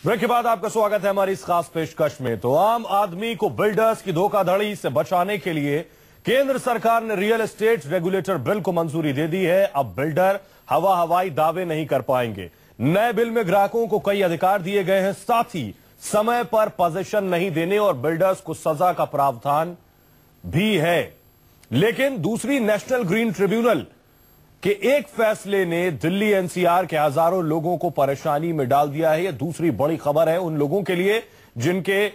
Break के बाद आपका स्वागत है हमारी इस खास पेशकश में। तो आम आदमी को बिल्डर्स की धोखाधड़ी से बचाने के लिए केंद्र सरकार ने रियल एस्टेट रेगुलेटर बिल को मंजूरी दे दी है। अब बिल्डर हवाई दावे नहीं कर पाएंगे। नए बिल में ग्राहकों को कई अधिकार दिए गए हैं, साथ ही समय पर पोजीशन नहीं देने और बिल्डर्स को सजा का प्रावधान भी है। लेकिन दूसरी नेशनल ग्रीन ट्रिब्यूनल के एक फैसले ने दिल्ली एनसीआर के हजारों लोगों को परेशानी में डाल दिया है। यह दूसरी बड़ी खबर है उन लोगों के लिए जिनके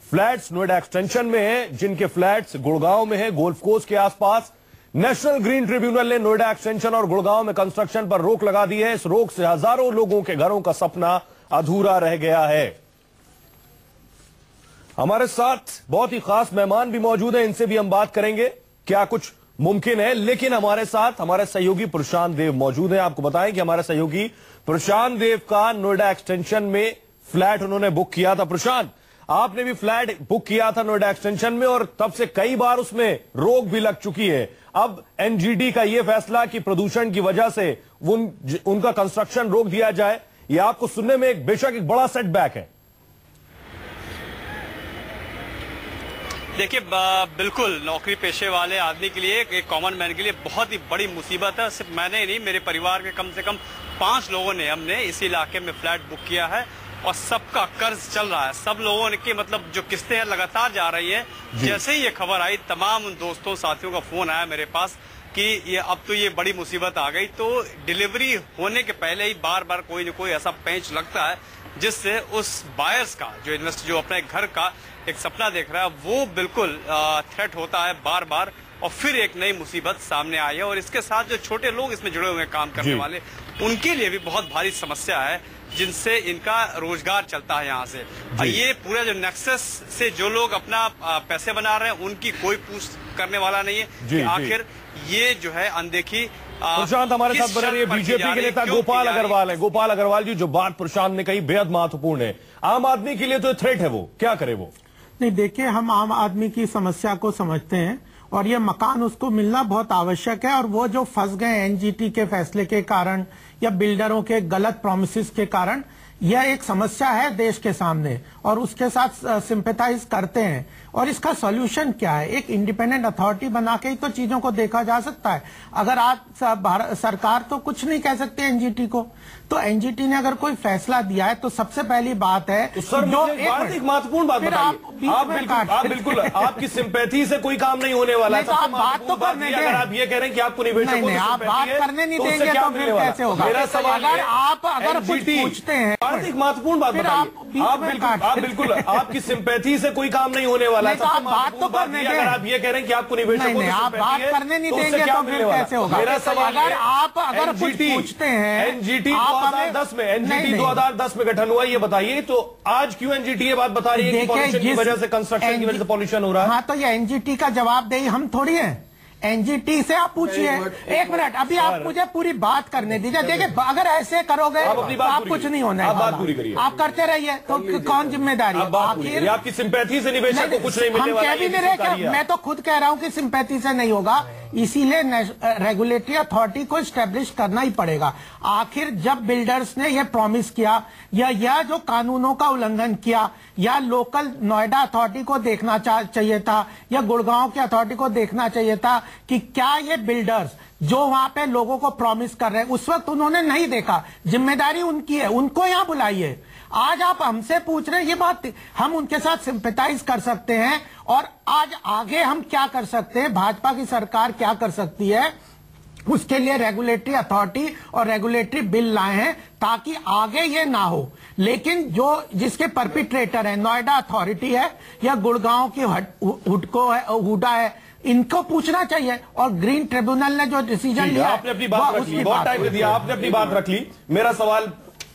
फ्लैट्स नोएडा एक्सटेंशन में है, जिनके फ्लैट्स गुड़गांव में है, गोल्फ कोर्स के आसपास। नेशनल ग्रीन ट्रिब्यूनल ने नोएडा एक्सटेंशन और गुड़गांव में कंस्ट्रक्शन पर रोक लगा दी है। इस रोक से हजारों लोगों के घरों का सपना अधूरा रह गया है। हमारे साथ बहुत ही खास मेहमान भी मौजूद हैं, इनसे भी हम बात करेंगे क्या कुछ मुमकिन है। लेकिन हमारे साथ हमारे सहयोगी प्रशांत देव मौजूद हैं। आपको बताएं कि हमारे सहयोगी प्रशांत देव का नोएडा एक्सटेंशन में फ्लैट उन्होंने बुक किया था। प्रशांत, आपने भी फ्लैट बुक किया था नोएडा एक्सटेंशन में और तब से कई बार उसमें रोक भी लग चुकी है। अब एनजीटी का यह फैसला कि प्रदूषण की वजह से उनका कंस्ट्रक्शन रोक दिया जाए, यह आपको सुनने में बेशक एक बड़ा सेटबैक है। देखिए, बिल्कुल नौकरी पेशे वाले आदमी के लिए, एक कॉमन मैन के लिए बहुत ही बड़ी मुसीबत है। सिर्फ मैंने ही नहीं, मेरे परिवार के कम से कम 5 लोगों ने हमने इसी इलाके में फ्लैट बुक किया है और सबका कर्ज चल रहा है। सब लोगों के मतलब जो किस्तें हैं लगातार जा रही हैं। जैसे ही ये खबर आई, तमाम दोस्तों साथियों का फोन आया मेरे पास कि ये अब तो ये बड़ी मुसीबत आ गई। तो डिलीवरी होने के पहले ही बार बार कोई न कोई ऐसा पेंच लगता है जिससे उस बायर्स का जो इन्वेस्टर जो अपने घर का एक सपना देख रहा है वो बिल्कुल थ्रेट होता है बार बार, और फिर एक नई मुसीबत सामने आई है। और इसके साथ जो छोटे लोग इसमें जुड़े हुए हैं काम करने वाले, उनके लिए भी बहुत भारी समस्या है जिनसे इनका रोजगार चलता है यहाँ से। ये पूरा जो नेक्सस से जो लोग अपना पैसे बना रहे हैं उनकी कोई पूछ करने वाला नहीं है कि आखिर ये जो है अनदेखी। प्रशांत हमारे साथ बने रहिए। बीजेपी के नेता गोपाल अग्रवाल है। गोपाल अग्रवाल जी, जो बात प्रशांत ने कही बेहद महत्वपूर्ण है। आम आदमी के लिए तो थ्रेट है, वो क्या करे? वो नहीं, देखिए, हम आम आदमी की समस्या को समझते हैं और ये मकान उसको मिलना बहुत आवश्यक है। और वो जो फंस गए एनजीटी के फैसले के कारण या बिल्डरों के गलत प्रॉमिसेस के कारण, यह एक समस्या है देश के सामने और उसके साथ सिंपैथाइज करते हैं। और इसका सॉल्यूशन क्या है? एक इंडिपेंडेंट अथॉरिटी बना के ही तो चीजों को देखा जा सकता है। अगर आज सरकार तो कुछ नहीं कह सकते एनजीटी को, तो एनजीटी ने अगर कोई फैसला दिया है तो सबसे पहली बात है तो सर एक महत्वपूर्ण बात बताइए। आप बिल्कुल आपकी सिंपैथी से कोई काम नहीं होने वाला है। तो आप बात तो करने दें। अगर आप ये कह रहे हैं कि आपको निवेशकों नहीं, आप बात करने नहीं देंगे तो फिर कैसे होगा? मेरा सवाल, अगर कुछ पूछते हैं, एक महत्वपूर्ण बात बताइए। आप बिल्कुल आपकी सिंपैथी से कोई काम नहीं होने वाला है। तो आप बात तो करने दें। अगर आप ये कह रहे हैं कि आपको निवेशकों नहीं, आप बात करने नहीं देंगे तो फिर कैसे होगा? मेरा सवाल, अगर कुछ पूछते हैं, एनजीटी 2010 में, एनजीटी 2010 में गठन हुआ, ये बताइए। तो आज क्यों एनजीटी ये बात बता रही है कि पॉल्यूशन की वजह से, कंस्ट्रक्शन की वजह से पॉल्यूशन हो रहा है? हाँ, तो ये एनजीटी का जवाब दे हम थोड़ी है। एनजीटी से आप पूछिए। एक मिनट, अभी आप मुझे पूरी बात करने दीजिए। देखिए, अगर ऐसे करोगे तो आप कुछ नहीं होना है। आप बात पूरी करिए। आप करते रहिए तो कौन जिम्मेदारी? आपकी सिंपैथी से निवेशक को कुछ नहीं मिलने वाला। हम कह भी नहीं रहे, मैं तो खुद कह रहा हूं कि सिंपैथी से नहीं होगा। इसीलिए रेगुलेटरी अथॉरिटी को स्टैब्लिश करना ही पड़ेगा। आखिर जब बिल्डर्स ने यह प्रॉमिस किया या जो कानूनों का उल्लंघन किया, या लोकल नोएडा अथॉरिटी को देखना चाहिए था या गुड़गांव की अथॉरिटी को देखना चाहिए था कि क्या ये बिल्डर्स जो वहां पे लोगों को प्रॉमिस कर रहे हैं, उस वक्त उन्होंने नहीं देखा। जिम्मेदारी उनकी है, उनको यहां बुलाइए। आज आप हमसे पूछ रहे हैं ये बात, हम उनके साथ सिंपैथाइज कर सकते हैं। और आज आगे हम क्या कर सकते हैं, भाजपा की सरकार क्या कर सकती है, उसके लिए रेगुलेटरी अथॉरिटी और रेगुलेटरी बिल लाए हैं ताकि आगे ये ना हो। लेकिन जिसके परपिट्रेटर है, नोएडा अथॉरिटी है या गुड़गांव की हुडको है, हुडा है, इनको पूछना चाहिए। और ग्रीन ट्रिब्यूनल ने जो डिसीजन लिया, आपने अपनी बात रख ली, बहुत टाइम दिया, आपने अपनी बात रख ली। मेरा सवाल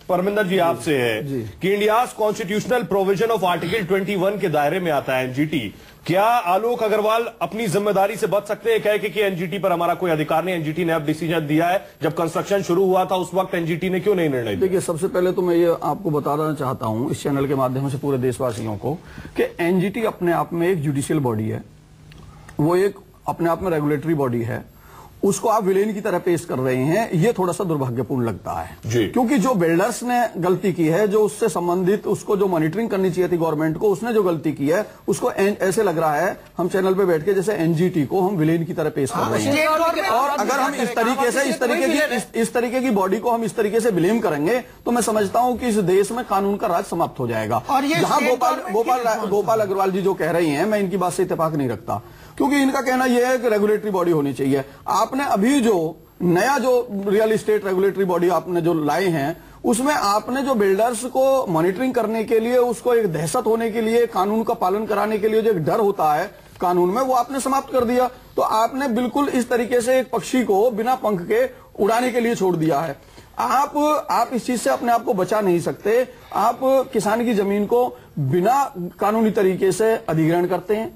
परमिंदर जी आपसे है कि India's constitutional provision of article 21 के दायरे में आता है एनजीटी। क्या आलोक अग्रवाल अपनी जिम्मेदारी से बच सकते हैं? कहे कि एनजीटी पर हमारा कोई अधिकार नहीं, एनजीटी ने अब डिसीजन दिया है। जब कंस्ट्रक्शन शुरू हुआ था उस वक्त एनजीटी ने क्यों नहीं निर्णय दिया? देखिए, सबसे पहले तो मैं ये आपको बताना चाहता हूं इस चैनल के माध्यम से पूरे देशवासियों को कि एनजीटी अपने आप में एक जुडिशियल बॉडी है, वो एक अपने आप में रेगुलेटरी बॉडी है। उसको आप विलेन की तरह पेश कर रहे हैं, ये थोड़ा सा दुर्भाग्यपूर्ण लगता है जी। क्योंकि जो बिल्डर्स ने गलती की है, जो उससे संबंधित उसको जो मॉनिटरिंग करनी चाहिए थी गवर्नमेंट को, उसने जो गलती की है उसको ऐसे लग रहा है हम चैनल पे बैठ के जैसे एनजीटी को हम विलेन की तरह पेश कर रहे हैं। और अगर हम इस तरीके की बॉडी को हम इस तरीके से ब्लेम करेंगे तो मैं समझता हूं कि इस देश में कानून का राज समाप्त हो जाएगा। जहां गोपाल अग्रवाल जी जो कह रही हैं, मैं इनकी बात से इत्तेफाक नहीं रखता, क्योंकि इनका कहना यह है कि रेगुलेटरी बॉडी होनी चाहिए। आपने अभी जो नया जो रियल एस्टेट रेगुलेटरी बॉडी आपने जो लाए हैं, उसमें आपने जो बिल्डर्स को मॉनिटरिंग करने के लिए, उसको एक दहशत होने के लिए, कानून का पालन कराने के लिए जो एक डर होता है कानून में, वो आपने समाप्त कर दिया। तो आपने बिल्कुल इस तरीके से एक पक्षी को बिना पंख के उड़ाने के लिए छोड़ दिया है। आप इस चीज से अपने आप को बचा नहीं सकते। आप किसान की जमीन को बिना कानूनी तरीके से अधिग्रहण करते हैं।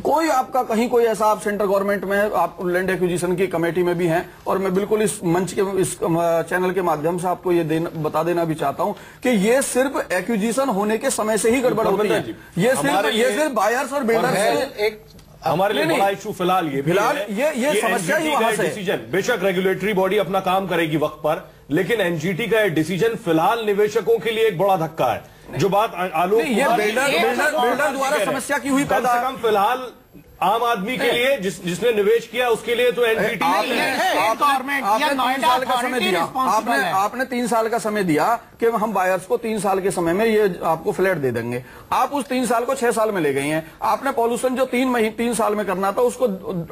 कोई आपका कहीं कोई ऐसा, आप सेंट्रल गवर्नमेंट में आप लैंड एक्विजिशन की कमेटी में भी हैं, और मैं बिल्कुल इस मंच के इस चैनल के माध्यम से आपको ये बता देना भी चाहता हूं कि ये सिर्फ एक्विजिशन होने के समय से ही गड़बड़ होती है। ये सिर्फ बायर्स और बिल्डर्स एक हमारे लिए बड़ा इशू फिलहाल ये समस्या ही वहां से डिसीजन। बेशक रेगुलेटरी बॉडी अपना काम करेगी वक्त पर, लेकिन एनजीटी का डिसीजन फिलहाल निवेशकों के लिए एक बड़ा धक्का है। जो बात आलोक बिल्डर द्वारा समस्या की हुई, कम से कम फिलहाल आम आदमी के लिए जिसने निवेश किया उसके लिए तो एनजीटी आपने 3 साल का समय दिया कि हम बायर्स को 3 साल के समय में ये आपको फ्लैट दे देंगे। आप उस 3 साल को 6 साल में ले गई हैं। आपने पॉल्यूशन जो 3 साल में करना था उसको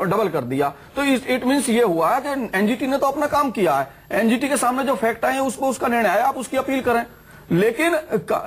डबल कर दिया। तो इट मीन्स ये हुआ कि एनजीटी ने तो अपना काम किया है। एनजीटी के सामने जो फैक्ट आए हैं उसको उसका निर्णय है, आप उसकी अपील करें। लेकिन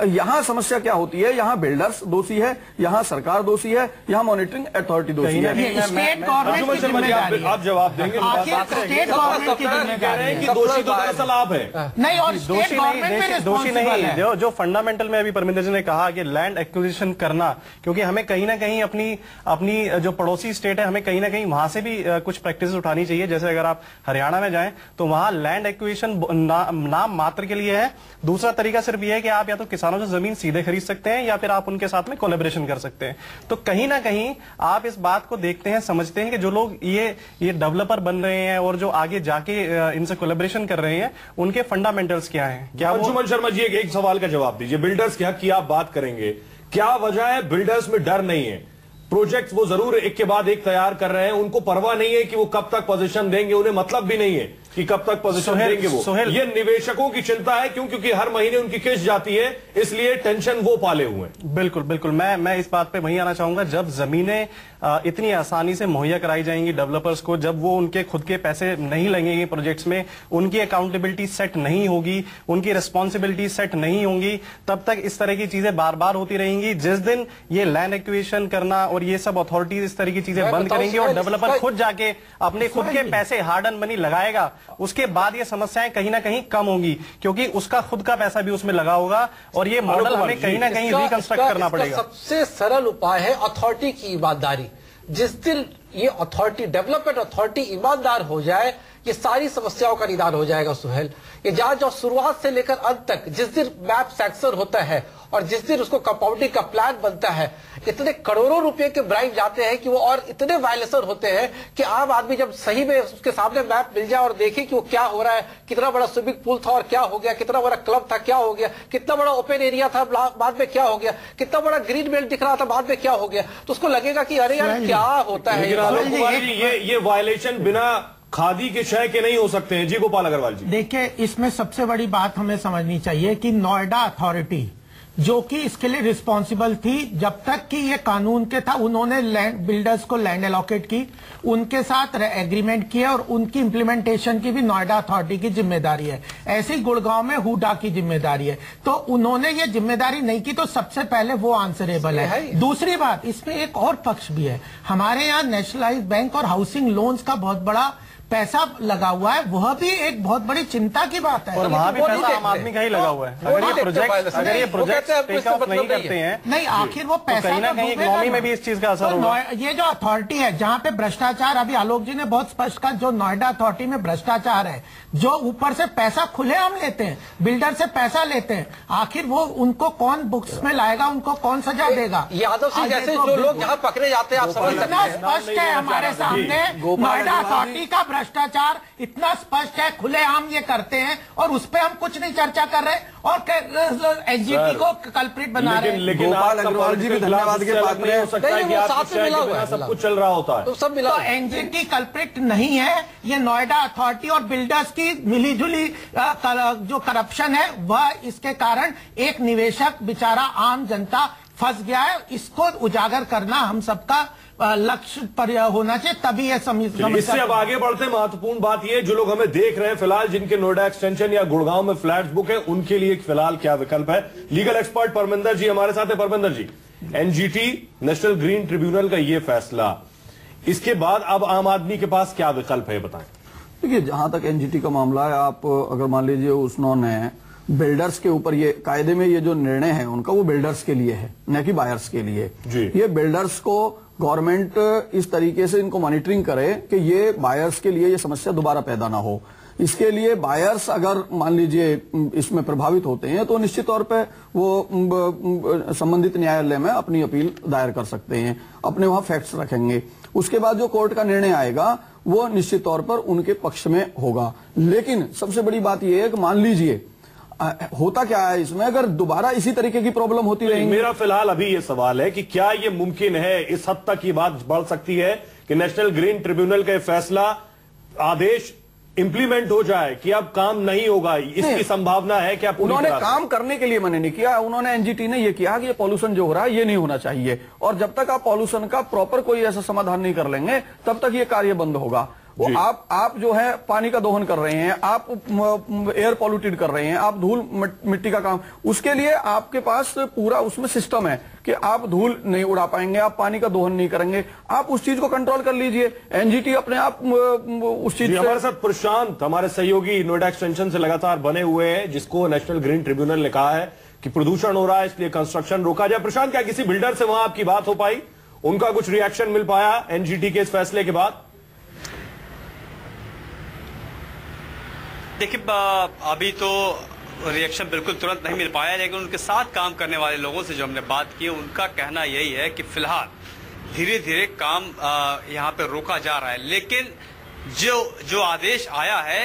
यहां समस्या क्या होती है, यहां बिल्डर्स दोषी है, यहां सरकार दोषी है, यहां मॉनिटरिंग अथॉरिटी दोषी है। स्टेट गवर्नमेंट आप जवाब देंगे। स्टेट गवर्नमेंट की जिम्मेदारी है कि दोषी तो दरअसल आप है नहीं, और स्टेट गवर्नमेंट दोषी नहीं। जो फंडामेंटल में अभी परमिंदर जी ने कहा कि लैंड एक्विजिशन करना, क्योंकि हमें कहीं ना कहीं अपनी जो पड़ोसी स्टेट है, हमें कहीं ना कहीं वहां से भी कुछ प्रैक्टिस उठानी चाहिए। जैसे अगर आप हरियाणा में जाएं तो वहां लैंड एक्विजिशन नाम मात्र के लिए है। दूसरा तरीका सिर्फ ये है कि आप या तो किसानों से जमीन सीधे खरीद सकते हैं या फिर आप उनके साथ में कोलैबोरेशन कर सकते हैं। तो कहीं ना कहीं आप इस बात को देखते हैं, समझते हैं कि जो लोग ये डेवलपर बन रहे हैं और जो आगे जाके इनसे कोलैबोरेशन कर रहे हैं, उनके फंडामेंटल्स क्या हैं। क्या अंशुमन शर्मा जी एक सवाल का जवाब दीजिए। बिल्डर्स के हक की आप बात करेंगे, क्या वजह है बिल्डर्स में डर नहीं है? प्रोजेक्ट्स वो जरूर एक के बाद एक तैयार कर रहे हैं, उनको परवाह नहीं है कि वो कब तक पोजीशन देंगे, उन्हें मतलब भी नहीं है कि कब तक पोजीशन देंगे वो। ये निवेशकों की चिंता है, क्योंकि हर महीने उनकी किस्त जाती है, इसलिए टेंशन वो पाले हुए हैं। बिल्कुल बिल्कुल, मैं इस बात पे वहीं आना चाहूंगा। जब जमीनें इतनी आसानी से मुहैया कराई जाएंगी डेवलपर्स को, जब वो उनके खुद के पैसे नहीं लगेंगे प्रोजेक्ट्स में, उनकी अकाउंटेबिलिटी सेट नहीं होगी, उनकी रिस्पॉन्सिबिलिटी सेट नहीं होंगी, तब तक इस तरह की चीजें बार बार होती रहेंगी। जिस दिन ये लैंड एक्विजिशन करना और ये सब अथॉरिटीज इस तरह की चीजें बंद करेंगी और डेवलपर खुद जाके अपने खुद के पैसे हार्ड अर्न मनी लगाएगा, उसके बाद ये समस्याएं कहीं ना कहीं कम होंगी, क्योंकि उसका खुद का पैसा भी उसमें लगा होगा। और ये मॉडल हमें कहीं ना कहीं रिकंस्ट्रक्ट करना पड़ेगा। सबसे सरल उपाय है अथॉरिटी की ईमानदारी। जिस दिन ये अथॉरिटी, डेवलपमेंट अथॉरिटी ईमानदार हो जाए, ये सारी समस्याओं का निदान हो जाएगा। सुहेल, ये जहां जो शुरुआत से लेकर अंत तक, जिस दिन मैप सैंक्शन होता है और जिस दिन उसको कंपाउंडिंग का प्लान बनता है, इतने करोड़ों रुपए के ब्राइब जाते हैं कि वो, और इतने वायलेशन होते हैं कि आम आदमी जब सही में उसके सामने मैप मिल जाए और देखे कि वो क्या हो रहा है, कितना बड़ा स्विमिंग पूल था और क्या हो गया, कितना बड़ा क्लब था क्या हो गया, कितना बड़ा ओपन एरिया था बाद में क्या हो गया, कितना बड़ा ग्रीन बेल्ट दिख रहा था बाद में क्या हो गया, तो उसको लगेगा कि अरे यार क्या होता है। ये वायलेशन बिना खादी के शय के नहीं हो सकते हैं। जी गोपाल अग्रवाल जी, देखिए, इसमें सबसे बड़ी बात हमें समझनी चाहिए कि नोएडा अथॉरिटी जो कि इसके लिए रिस्पॉन्सिबल थी, जब तक कि ये कानून के था, उन्होंने लैंड बिल्डर्स को लैंड एलोकेट की, उनके साथ एग्रीमेंट किया और उनकी इंप्लीमेंटेशन की भी नोएडा अथॉरिटी की जिम्मेदारी है। ऐसे ही गुड़गांव में हुडा की जिम्मेदारी है। तो उन्होंने ये जिम्मेदारी नहीं की, तो सबसे पहले वो आंसरेबल है। दूसरी बात, इसमें एक और पक्ष भी है। हमारे यहाँ नेशनलाइज्ड बैंक और हाउसिंग लोन्स का बहुत बड़ा पैसा लगा हुआ है, वह भी एक बहुत बड़ी चिंता की बात है। और वहाँ भी पैसा आम आदमी का ही लगा हुआ है। अगर ये प्रोजेक्ट टेक ऑफ नहीं करते हैं, नहीं, आखिर वो पैसा कहीं ना कहीं इकोनॉमी में भी इस चीज का असर होगा। ये जो अथॉरिटी है जहाँ पे भ्रष्टाचार, अभी आलोक जी ने बहुत स्पष्ट कहा, जो नोएडा अथॉरिटी में भ्रष्टाचार है, जो ऊपर से पैसा खुलेआम लेते हैं, बिल्डर से पैसा लेते हैं, आखिर वो उनको कौन बुक्स में लाएगा, उनको कौन सजा देगा? यादव सिंह जैसे जो लोग यहाँ पकड़े जाते हैं, आप समझ सकते हैं, स्पष्ट है हमारे सामने नोएडा अथॉरिटी का भ्रष्टाचार इतना स्पष्ट है, खुलेआम ये करते हैं और उस पर हम कुछ नहीं चर्चा कर रहे और एनजीटी को कल्प्रिट बना रहे हैं। लेकिन गोपाल अग्रवाल जी भी धन्यवाद के पात्र हैं। हो सकता है कि आपकी चाय के बिना सब कुछ चल रहा होता है, तो सब मिला। एनजीटी कल्प्रिट नहीं है, ये नोएडा अथॉरिटी और बिल्डर्स की मिलीजुली जो करप्शन है वह, इसके कारण एक निवेशक बेचारा आम जनता फंस गया है। इसको उजागर करना हम सबका लक्ष्य पर होना चाहिए, तभी ये समस्या। इससे अब आगे बढ़ते, महत्वपूर्ण बात यह, जो लोग हमें देख रहे हैं फिलहाल, जिनके नोएडा एक्सटेंशन या गुड़गांव में फ्लैट्स बुक है, उनके लिए फिलहाल क्या विकल्प है। लीगल एक्सपर्ट परमिंदर जी हमारे साथ है। परमिंदर जी, एनजीटी नेशनल ग्रीन ट्रिब्यूनल का ये फैसला, इसके बाद अब आम आदमी के पास क्या विकल्प है, बताएं। देखिए, जहां तक एनजीटी का मामला है, आप अगर मान लीजिए उन्होंने बिल्डर्स के ऊपर, ये कायदे में ये जो निर्णय है उनका, वो बिल्डर्स के लिए है, न कि बायर्स के लिए। ये बिल्डर्स को गवर्नमेंट इस तरीके से इनको मॉनिटरिंग करे कि ये बायर्स के लिए ये समस्या दोबारा पैदा ना हो। इसके लिए बायर्स अगर मान लीजिए इसमें प्रभावित होते हैं तो निश्चित तौर पे वो संबंधित न्यायालय में अपनी अपील दायर कर सकते हैं, अपने वहां फैक्ट्स रखेंगे। उसके बाद जो कोर्ट का निर्णय आएगा वो निश्चित तौर पर उनके पक्ष में होगा। लेकिन सबसे बड़ी बात यह है कि मान लीजिए होता क्या है इसमें, अगर दोबारा इसी तरीके की प्रॉब्लम होती रहेगी। मेरा फिलहाल अभी ये सवाल है कि क्या ये मुमकिन है, इस हद तक ये बात बढ़ सकती है कि नेशनल ग्रीन ट्रिब्यूनल का फैसला, आदेश इंप्लीमेंट हो जाए कि अब काम नहीं होगा, इसकी संभावना है कि उन्होंने काम करने के लिए मना नहीं किया। उन्होंने एनजीटी ने ये किया कि ये पॉल्यूशन जो हो रहा है ये नहीं होना चाहिए, और जब तक आप पॉल्यूशन का प्रॉपर कोई ऐसा समाधान नहीं कर लेंगे तब तक ये कार्य बंद होगा। वो आप जो है पानी का दोहन कर रहे हैं, आप एयर पॉल्यूटेड कर रहे हैं, आप धूल मिट्टी का काम, उसके लिए आपके पास पूरा उसमें सिस्टम है कि आप धूल नहीं उड़ा पाएंगे, आप पानी का दोहन नहीं करेंगे, आप उस चीज को कंट्रोल कर लीजिए। एनजीटी अपने आप उस चीज से। हमारे साथ प्रशांत, हमारे सहयोगी नोएडा एक्सटेंशन से लगातार बने हुए हैं, जिसको नेशनल ग्रीन ट्रिब्यूनल ने कहा है कि प्रदूषण हो रहा है इसलिए कंस्ट्रक्शन रोका जाए। प्रशांत, क्या किसी बिल्डर से वहां आपकी बात हो पाई, उनका कुछ रिएक्शन मिल पाया एनजीटी के इस फैसले के बाद? देखिए, अभी तो रिएक्शन बिल्कुल तुरंत नहीं मिल पाया, लेकिन उनके साथ काम करने वाले लोगों से जो हमने बात की, उनका कहना यही है कि फिलहाल धीरे धीरे काम यहाँ पे रोका जा रहा है, लेकिन जो आदेश आया है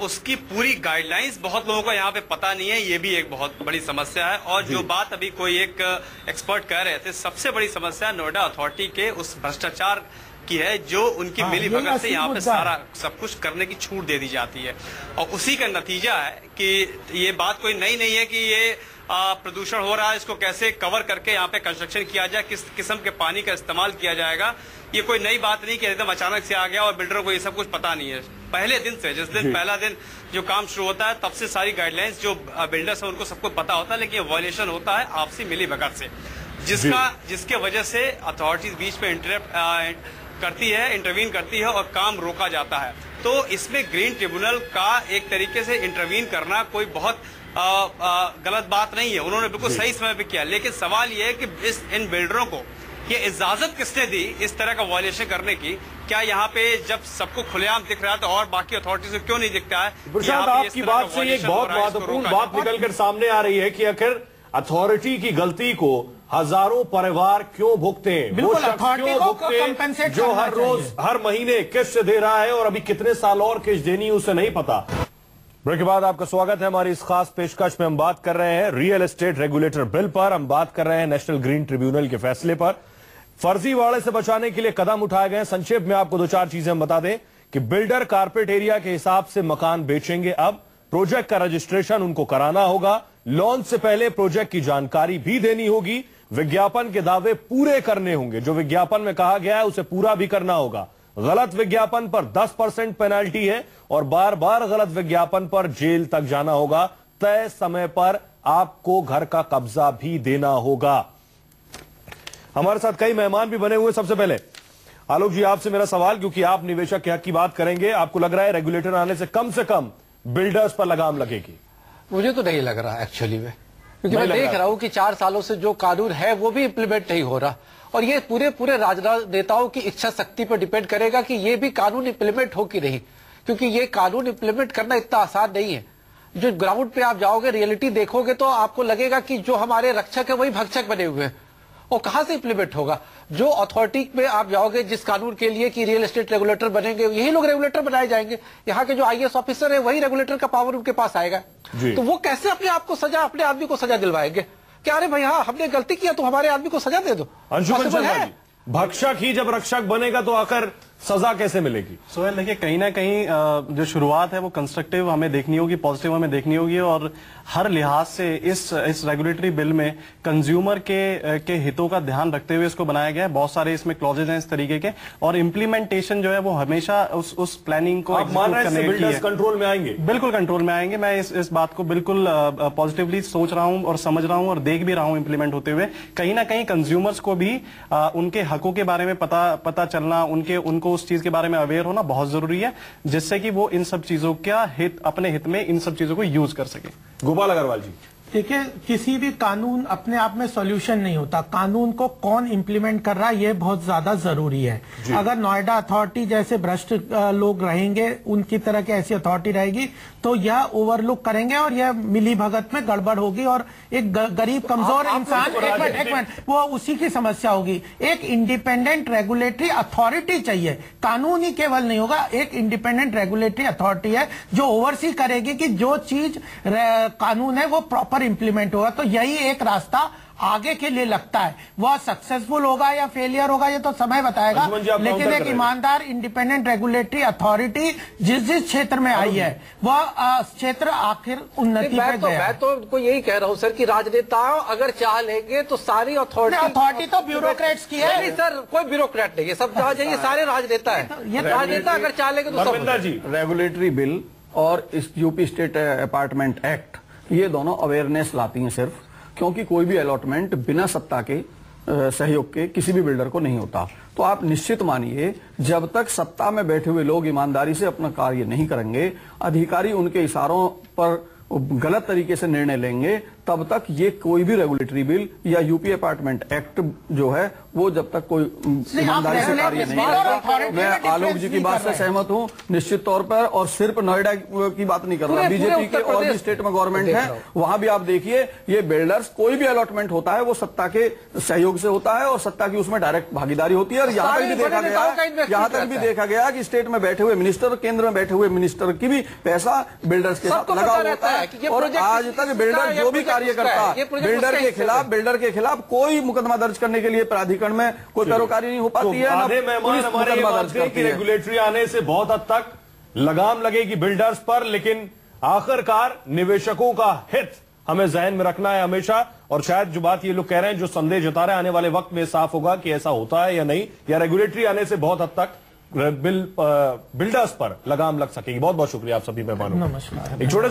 उसकी पूरी गाइडलाइंस बहुत लोगों को यहाँ पे पता नहीं है, ये भी एक बहुत बड़ी समस्या है। और जो बात अभी कोई एक एक्सपर्ट कह रहे थे, सबसे बड़ी समस्या नोएडा अथॉरिटी के उस भ्रष्टाचार की है, जो उनकी मिली भगत से यहाँ पे सारा सब कुछ करने की छूट दे दी जाती है, और उसी का नतीजा है कि ये बात कोई नई नहीं है कि ये प्रदूषण हो रहा है, इसको कैसे कवर करके यहाँ पे कंस्ट्रक्शन किया जाए, किस किस्म के पानी का इस्तेमाल किया जाएगा, ये कोई नई बात नहीं कि एकदम अचानक से आ गया और बिल्डरों को ये सब कुछ पता नहीं है। पहले दिन से, जिस दिन पहला दिन जो काम शुरू होता है, तब से सारी गाइडलाइंस जो बिल्डर्स है उनको सबको पता होता है, लेकिन ये वायलेशन होता है आपसी मिली भगत से, जिसके वजह से अथॉरिटीज बीच में इंटरवीन करती है और काम रोका जाता है। तो इसमें ग्रीन ट्रिब्यूनल का एक तरीके से इंटरवीन करना कोई बहुत गलत बात नहीं है, उन्होंने बिल्कुल सही समय पे किया। लेकिन सवाल यह है कि इन बिल्डरों को ये इजाजत किसने दी इस तरह का वायलेशन करने की? क्या यहाँ पे जब सबको खुलेआम दिख रहा है तो और बाकी अथॉरिटीज को क्यों नहीं दिखता है? प्रशांत, आपकी बात से एक बहुत महत्वपूर्ण बात निकलकर सामने आ रही है कि आखिर अथॉरिटी की गलती को हजारों परिवार क्यों भुगते हैं? वो शख्स क्यों भुगते जो हर रोज हर महीने किस्त दे रहा है और अभी कितने साल और किस्त देनी है उसे नहीं पता। ब्रेक के बाद आपका स्वागत है हमारी इस खास पेशकश में। हम बात कर रहे हैं रियल एस्टेट रेगुलेटर बिल पर, हम बात कर रहे हैं नेशनल ग्रीन ट्रिब्यूनल के फैसले पर। फर्जीवाड़े से बचाने के लिए कदम उठाए गए। संक्षेप में आपको दो चार चीजें हम बता दें कि बिल्डर कारपेट एरिया के हिसाब से मकान बेचेंगे। अब प्रोजेक्ट का रजिस्ट्रेशन उनको कराना होगा, लॉन्च से पहले प्रोजेक्ट की जानकारी भी देनी होगी, विज्ञापन के दावे पूरे करने होंगे, जो विज्ञापन में कहा गया है उसे पूरा भी करना होगा। गलत विज्ञापन पर 10% पेनल्टी है और बार बार गलत विज्ञापन पर जेल तक जाना होगा। तय समय पर आपको घर का कब्जा भी देना होगा। हमारे साथ कई मेहमान भी बने हुए। सबसे पहले आलोक जी, आपसे मेरा सवाल, क्योंकि आप निवेशक के हक की बात करेंगे, आपको लग रहा है रेगुलेटर आने से कम बिल्डर्स पर लगाम लगेगी? मुझे तो नहीं लग रहा एक्चुअली में, क्योंकि मैं देख रहा हूं कि 4 सालों से जो कानून है वो भी इम्प्लीमेंट नहीं हो रहा, और ये पूरे राजनेताओं की इच्छा शक्ति पर डिपेंड करेगा कि ये भी कानून इम्प्लीमेंट हो कि नहीं, क्योंकि ये कानून इम्प्लीमेंट करना इतना आसान नहीं है। जो ग्राउंड पे आप जाओगे, रियलिटी देखोगे तो आपको लगेगा कि जो हमारे रक्षक है वही भक्षक बने हुए हैं, और कहां से इंप्लीमेंट होगा? जो अथॉरिटी में आप जाओगे जिस कानून के लिए कि रियल एस्टेट रेगुलेटर बनेंगे, यही लोग रेगुलेटर बनाए जाएंगे। यहाँ के जो IAS ऑफिसर है वही रेगुलेटर का पावर उनके पास आएगा। तो वो कैसे अपने आप को सजा, अपने आदमी को सजा दिलवाएंगे? क्या अरे भाई हाँ हमने गलती किया तो हमारे आदमी को सजा दे दो। अंशुमन शर्मा जी, भक्षक ही जब रक्षक बनेगा तो आखिर सजा कैसे मिलेगी? सोहेल देखिए, कहीं ना कहीं जो शुरुआत है वो कंस्ट्रक्टिव हमें देखनी होगी, पॉजिटिव हमें देखनी होगी, और हर लिहाज से इस रेगुलेटरी बिल में कंज्यूमर के हितों का ध्यान रखते हुए इसको बनाया गया है। बहुत सारे इसमें क्लॉजेज हैं इस तरीके के, और इम्प्लीमेंटेशन जो है वो हमेशा उस प्लानिंग को कंट्रोल में आएंगे। बिल्कुल कंट्रोल में आएंगे। मैं इस बात को बिल्कुल पॉजिटिवली सोच रहा हूं और समझ रहा हूं और देख भी रहा हूं इम्प्लीमेंट होते हुए। कहीं ना कहीं कंज्यूमर्स को भी उनके हकों के बारे में पता चलना, उनको उस चीज के बारे में अवेयर होना बहुत जरूरी है, जिससे कि वो इन सब चीजों का अपने हित में इन सब चीजों को यूज कर सके। गोपाल अग्रवाल जी, देखिए, किसी भी कानून अपने आप में सॉल्यूशन नहीं होता, कानून को कौन इंप्लीमेंट कर रहा है ये बहुत ज्यादा जरूरी है। अगर नोएडा अथॉरिटी जैसे भ्रष्ट लोग रहेंगे, उनकी तरह की ऐसी अथॉरिटी रहेगी तो यह ओवरलुक करेंगे और यह मिली भगत में गड़बड़ होगी और एक गरीब कमजोर इंसान एक मिनट वो उसी की समस्या होगी। एक इंडिपेंडेंट रेगुलेटरी अथॉरिटी चाहिए, कानून ही केवल नहीं होगा, एक इंडिपेंडेंट रेगुलेटरी अथॉरिटी है जो ओवरसी करेगी कि जो चीज कानून है वो प्रॉपर इंप्लीमेंट होगा। तो यही एक रास्ता आगे के लिए लगता है। वह सक्सेसफुल होगा या फेलियर होगा ये तो समय बताएगा, लेकिन एक ईमानदार इंडिपेंडेंट रेगुलेटरी अथॉरिटी जिस क्षेत्र में आई है वह क्षेत्र आखिर उन्नति पे गया। मैं तो उनको यही कह रहा हूं सर कि राजनेता अगर चाह लेंगे तो सारी अथॉरिटी तो ब्यूरोक्रेट्स की है। नहीं सर, कोई ब्यूरोक्रेट नहीं है, सब जहाँ जाइए सारे राजनेता है। राजनेता अगर चाह लेंगे तो सब। रेगुलेटरी बिल और इस यूपी स्टेट अपार्टमेंट एक्ट ये दोनों अवेयरनेस लाती हैं सिर्फ, क्योंकि कोई भी अलॉटमेंट बिना सत्ता के सहयोग के किसी भी बिल्डर को नहीं होता। तो आप निश्चित मानिए, जब तक सत्ता में बैठे हुए लोग ईमानदारी से अपना कार्य नहीं करेंगे, अधिकारी उनके इशारों पर गलत तरीके से निर्णय लेंगे, तब तक ये कोई भी रेगुलेटरी बिल या यूपी अपार्टमेंट एक्ट जो है वो जब तक कोई ईमानदारी से कार्य नहीं करेगा। मैं आलोक जी की बात से सहमत हूं निश्चित तौर पर, और सिर्फ नोएडा की बात नहीं कर रहा, बीजेपी के और भी स्टेट में गवर्नमेंट है, वहां भी आप देखिए ये बिल्डर्स कोई भी अलॉटमेंट होता है वो सत्ता के सहयोग से होता है और सत्ता की उसमें डायरेक्ट भागीदारी होती है। और यहाँ तक भी देखा गया कि स्टेट में बैठे हुए मिनिस्टर, केंद्र में बैठे हुए मिनिस्टर की भी पैसा बिल्डर्स के साथ लगा होता है। और आज तक बिल्डर जो भी कार्य करता, बिल्डर के खिलाफ कोई मुकदमा दर्ज करने के लिए प्राधिकरण में कोई पैरोकारी नहीं हो पाती है। रेगुलेटरी आने से बहुत हद तक लगाम लगेगी बिल्डर्स पर, लेकिन आखिरकार निवेशकों का हित हमें जहन में रखना है हमेशा। और शायद जो बात ये लोग कह रहे हैं, जो संदेह जता रहे हैं, आने वाले वक्त में साफ होगा कि ऐसा होता है या नहीं, या रेगुलेटरी आने से बहुत हद तक बिल्डर्स पर लगाम लग सकेगी। बहुत बहुत शुक्रिया आप सभी मेहमानों। नमस्कार। एक छोटे